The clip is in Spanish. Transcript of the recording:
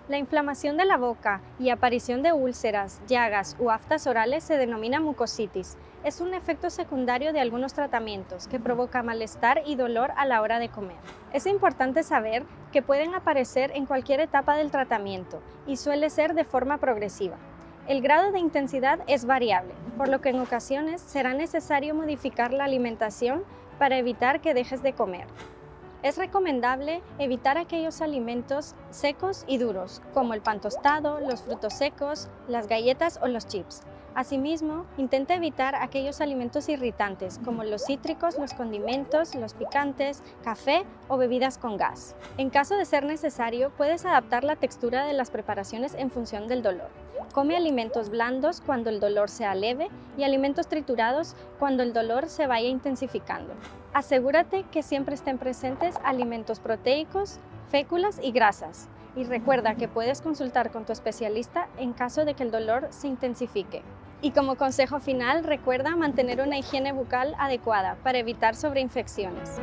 La inflamación de la boca y aparición de úlceras, llagas u aftas orales se denomina mucositis. Es un efecto secundario de algunos tratamientos que provoca malestar y dolor a la hora de comer. Es importante saber que pueden aparecer en cualquier etapa del tratamiento y suele ser de forma progresiva. El grado de intensidad es variable, por lo que en ocasiones será necesario modificar la alimentación para evitar que dejes de comer. Es recomendable evitar aquellos alimentos secos y duros, como el pan tostado, los frutos secos, las galletas o los chips. Asimismo, intenta evitar aquellos alimentos irritantes, como los cítricos, los condimentos, los picantes, café o bebidas con gas. En caso de ser necesario, puedes adaptar la textura de las preparaciones en función del dolor. Come alimentos blandos cuando el dolor sea leve y alimentos triturados cuando el dolor se vaya intensificando. Asegúrate que siempre estén presentes alimentos proteicos, féculas y grasas. Y recuerda que puedes consultar con tu especialista en caso de que el dolor se intensifique. Y como consejo final, recuerda mantener una higiene bucal adecuada para evitar sobreinfecciones.